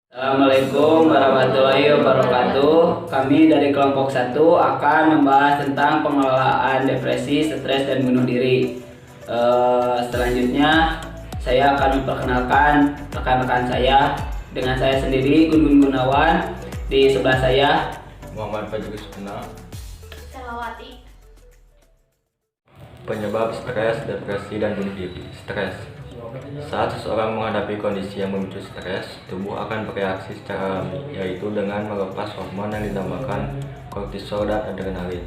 Assalamualaikum warahmatullahi wabarakatuh. Kami dari kelompok 1 akan membahas tentang pengelolaan depresi, stres, dan bunuh diri. Selanjutnya saya akan memperkenalkan rekan-rekan saya. Dengan saya sendiri, Gun Gunawan. Di sebelah saya Muhammad Fajri Sukuna. Selawati. Penyebab stres, depresi, dan bunuh diri. Stres. Saat seseorang menghadapi kondisi yang memicu stres, tubuh akan bereaksi secara alami, yaitu dengan melepas hormon yang dinamakan kortisol dan adrenalin.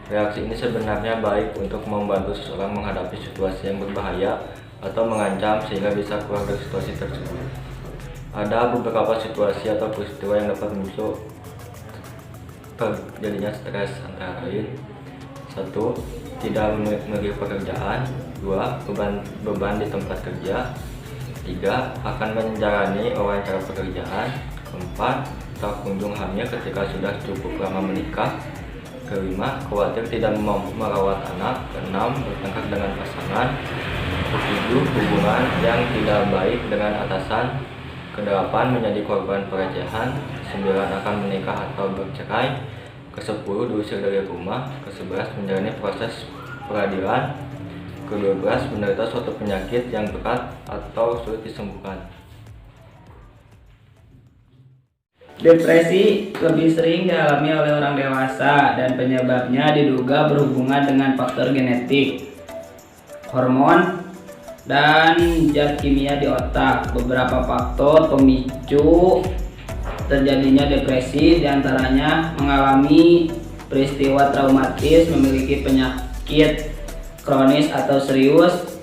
Reaksi ini sebenarnya baik untuk membantu seseorang menghadapi situasi yang berbahaya atau mengancam sehingga bisa keluar dari situasi tersebut. Ada beberapa situasi atau peristiwa yang dapat memicu terjadinya stres, antara lain: 1. Tidak memiliki pekerjaan. 2. Beban di tempat kerja. 3. Akan menjalani wawancara pekerjaan. 4. Tak kunjung hamil ketika sudah cukup lama menikah. 5. Khawatir tidak mampu merawat anak. 6. Bertengkar dengan pasangan. 7. Hubungan yang tidak baik dengan atasan. 8. Menjadi korban pelecehan. 9. Akan menikah atau bercerai. 10. Diusir dari rumah. 11. Menjalani proses peradilan. 12. Menderita suatu penyakit yang berat atau sulit disembuhkan. depresi lebih sering dialami oleh orang dewasa dan penyebabnya diduga berhubungan dengan faktor genetik, hormon, dan zat kimia di otak. Beberapa faktor pemicu terjadinya depresi diantaranya mengalami peristiwa traumatis, memiliki penyakit kronis atau serius,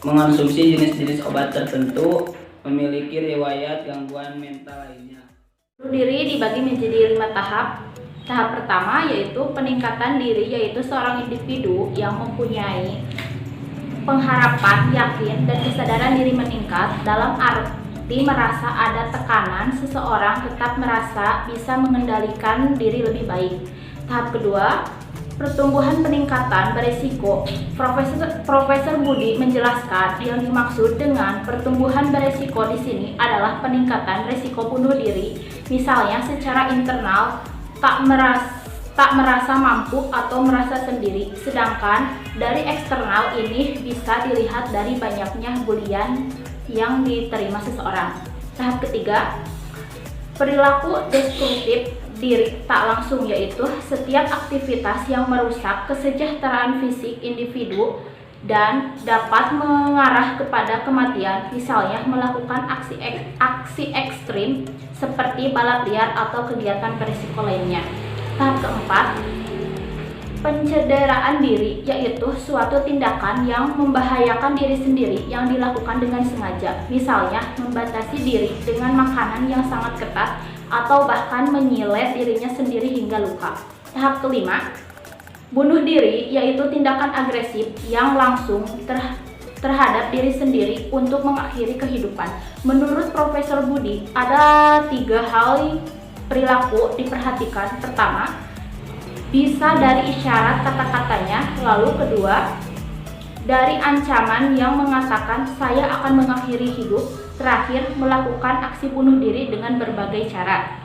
mengonsumsi jenis-jenis obat tertentu, memiliki riwayat gangguan mental lainnya. Bunuh diri dibagi menjadi 5 tahap. Tahap pertama yaitu peningkatan diri, yaitu seorang individu yang mempunyai pengharapan, yakin, dan kesadaran diri meningkat dalam arti merasa ada tekanan, seseorang tetap merasa bisa mengendalikan diri lebih baik. Tahap kedua, pertumbuhan peningkatan beresiko. Profesor Budi menjelaskan yang dimaksud dengan pertumbuhan beresiko di sini adalah peningkatan resiko bunuh diri, misalnya secara internal tak merasa mampu atau merasa sendiri, sedangkan dari eksternal ini bisa dilihat dari banyaknya bulian yang diterima seseorang. Tahap ketiga, perilaku destruktif diri tak langsung, yaitu setiap aktivitas yang merusak kesejahteraan fisik individu dan dapat mengarah kepada kematian, misalnya melakukan aksi ekstrim seperti balap liar atau kegiatan berisiko lainnya. Tahap keempat, pencederaan diri, yaitu suatu tindakan yang membahayakan diri sendiri yang dilakukan dengan sengaja, misalnya membatasi diri dengan makanan yang sangat ketat atau bahkan menyilet dirinya sendiri hingga luka. Tahap kelima, bunuh diri, yaitu tindakan agresif yang langsung terhadap diri sendiri untuk mengakhiri kehidupan. Menurut Profesor Budi, ada 3 hal perilaku diperhatikan. Pertama, bisa dari isyarat kata-katanya. Lalu kedua, dari ancaman yang mengatakan saya akan mengakhiri hidup. Terakhir, melakukan aksi bunuh diri dengan berbagai cara.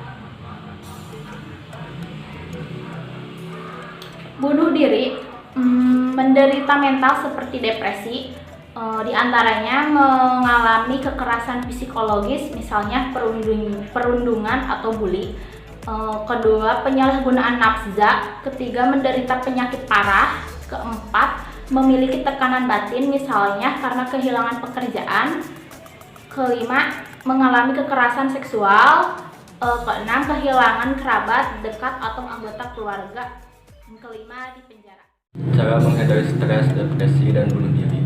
Bunuh diri menderita mental seperti depresi, diantaranya mengalami kekerasan psikologis, misalnya perundungan atau bully. Kedua, penyalahgunaan nafsa. Ketiga, menderita penyakit parah. Keempat, memiliki tekanan batin, misalnya karena kehilangan pekerjaan. Kelima, mengalami kekerasan seksual. Keenam, kehilangan kerabat dekat atau anggota keluarga. Kelima, di penjara. Cara menghindari stres, depresi, dan bunuh diri.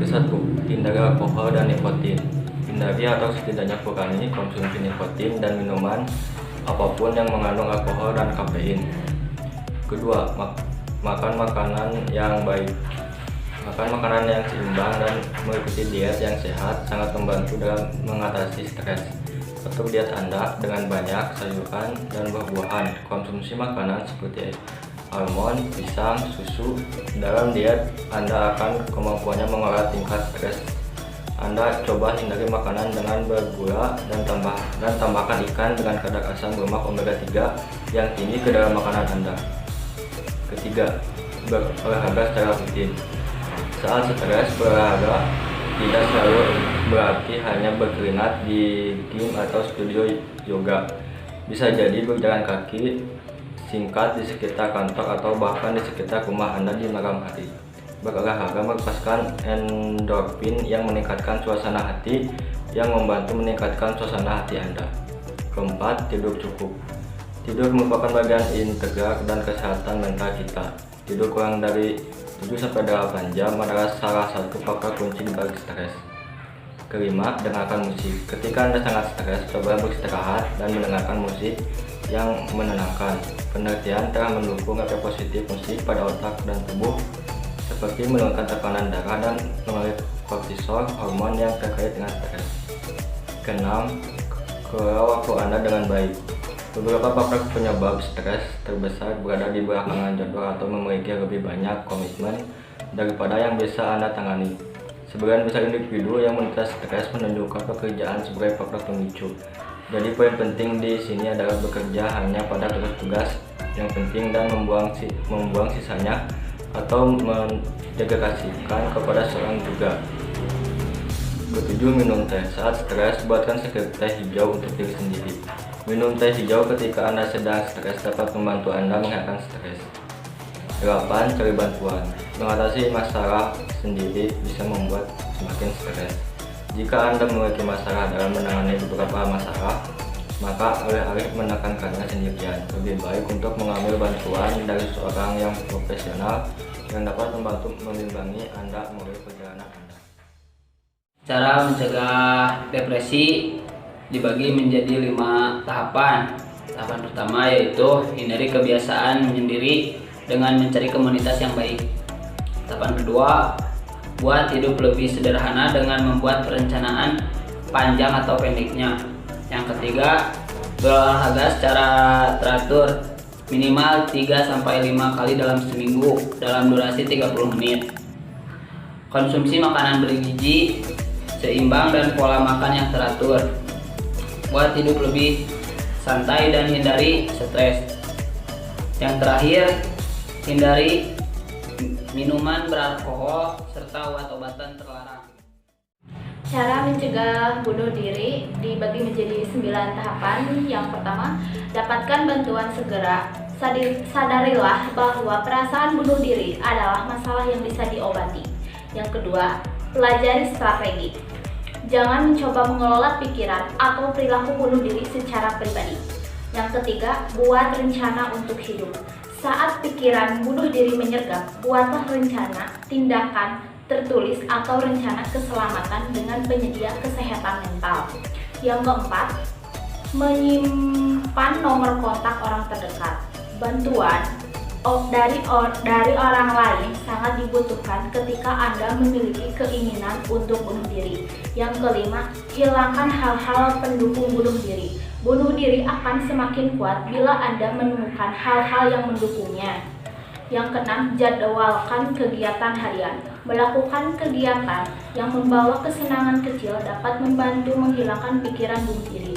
Ke-1. Hindari alkohol dan nikotin. Hindari atau setidaknya kurangi konsumsi nikotin dan minuman apapun yang mengandung alkohol dan kafein. Kedua, makan makanan yang baik. Makan makanan yang seimbang dan mengikuti diet yang sehat sangat membantu dalam mengatasi stres. Atur diet Anda dengan banyak sayuran dan buah-buahan. Konsumsi makanan seperti almond, pisang, susu. Dalam diet Anda akan kemampuannya mengolah tingkat stres Anda coba hindari makanan dengan bergula dan tambahkan ikan dengan kadar asam lemak omega 3 yang tinggi ke dalam makanan Anda. Ketiga, berolahraga secara rutin. Saat stres, berolahraga tidak selalu berarti hanya berkeringat di gym atau studio yoga. Bisa jadi berjalan kaki singkat di sekitar kantor atau bahkan di sekitar rumah Anda di malam hari. Berolahraga melepaskan endorfin yang meningkatkan suasana hati yang membantu meningkatkan suasana hati Anda. Keempat, tidur cukup. Tidur merupakan bagian integral dan kesehatan mental kita. Tidur kurang dari 7-8 jam adalah salah satu faktor kunci bagi stres. Kelima, dengarkan musik. Ketika Anda sangat stres, coba beristirahat dan mendengarkan musik yang menenangkan. Penelitian telah mendukung efek positif musik pada otak dan tubuh, seperti menurunkan tekanan darah dan mengurangi kortisol, hormon yang terkait dengan stres. Keenam, kelola waktu Anda dengan baik. Beberapa faktor penyebab stres terbesar berada di belakangan jadwal atau memiliki lebih banyak komitmen daripada yang bisa Anda tangani. Sebagian besar individu yang menderita stres menunjukkan pekerjaan sebagai faktor pemicu. Jadi poin penting di sini adalah bekerja hanya pada tugas-tugas yang penting dan membuang sisanya atau mendelegasikan kepada seorang juga. Ketujuh, minum teh. Saat stres, buatkan secangkir teh hijau untuk diri sendiri. Minum teh hijau ketika Anda sedang stres dapat membantu Anda menghilangkan stres. 8. Cari bantuan. Mengatasi masalah sendiri bisa membuat semakin stres. Jika Anda memiliki masalah dalam menangani beberapa masalah, maka alih-alih menekankannya sendirian, lebih baik untuk mengambil bantuan dari seorang yang profesional yang dapat membantu membimbingi Anda melalui perjalanan Anda. Cara mencegah depresi dibagi menjadi 5 tahapan. Tahapan pertama yaitu hindari kebiasaan menyendiri dengan mencari komunitas yang baik. Tahapan kedua, buat hidup lebih sederhana dengan membuat perencanaan panjang atau pendeknya. Yang ketiga, berolahraga secara teratur minimal 3-5 kali dalam seminggu dalam durasi 30 menit. Konsumsi makanan bergizi seimbang dan pola makan yang teratur. Buat hidup lebih santai dan hindari stres. Yang terakhir, hindari minuman beralkohol serta obat-obatan terlarang. Cara mencegah bunuh diri dibagi menjadi 9 tahapan. Yang pertama, dapatkan bantuan segera. Sadarilah bahwa perasaan bunuh diri adalah masalah yang bisa diobati. Yang kedua, pelajari strategi. Jangan mencoba mengelola pikiran atau perilaku bunuh diri secara pribadi. Yang ketiga, buat rencana untuk hidup. Saat pikiran bunuh diri menyergap, buatlah rencana, tindakan, tertulis atau rencana keselamatan dengan penyedia kesehatan mental. Yang keempat, menyimpan nomor kontak orang terdekat. Bantuan dari orang lain sangat dibutuhkan ketika Anda memiliki keinginan untuk bunuh diri. Yang kelima, hilangkan hal-hal pendukung bunuh diri. Bunuh diri akan semakin kuat bila Anda menemukan hal-hal yang mendukungnya. Yang keenam, jadwalkan kegiatan harian. Melakukan kegiatan yang membawa kesenangan kecil dapat membantu menghilangkan pikiran bunuh diri.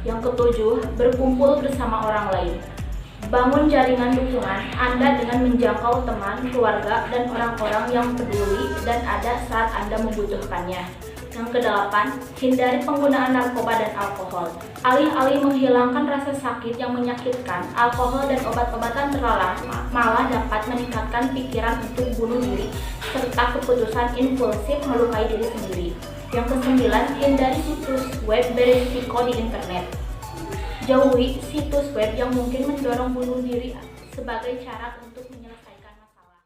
Yang ketujuh, berkumpul bersama orang lain. Bangun jaringan dukungan Anda dengan menjangkau teman, keluarga, dan orang-orang yang peduli dan ada saat Anda membutuhkannya. Yang kedelapan, hindari penggunaan narkoba dan alkohol. Alih-alih menghilangkan rasa sakit yang menyakitkan, alkohol dan obat-obatan terlarang malah dapat meningkatkan pikiran untuk bunuh diri serta keputusan impulsif melukai diri sendiri. Yang kesembilan, hindari situs web berisiko di internet. Jauhi situs web yang mungkin mendorong bunuh diri sebagai cara untuk menyelesaikan masalah.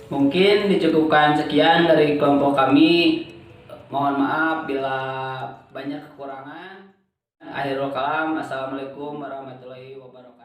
Mungkin dicukupkan sekian dari kelompok kami. Mohon maaf bila banyak kekurangan. Akhirul kalam. Assalamualaikum warahmatullahi wabarakatuh.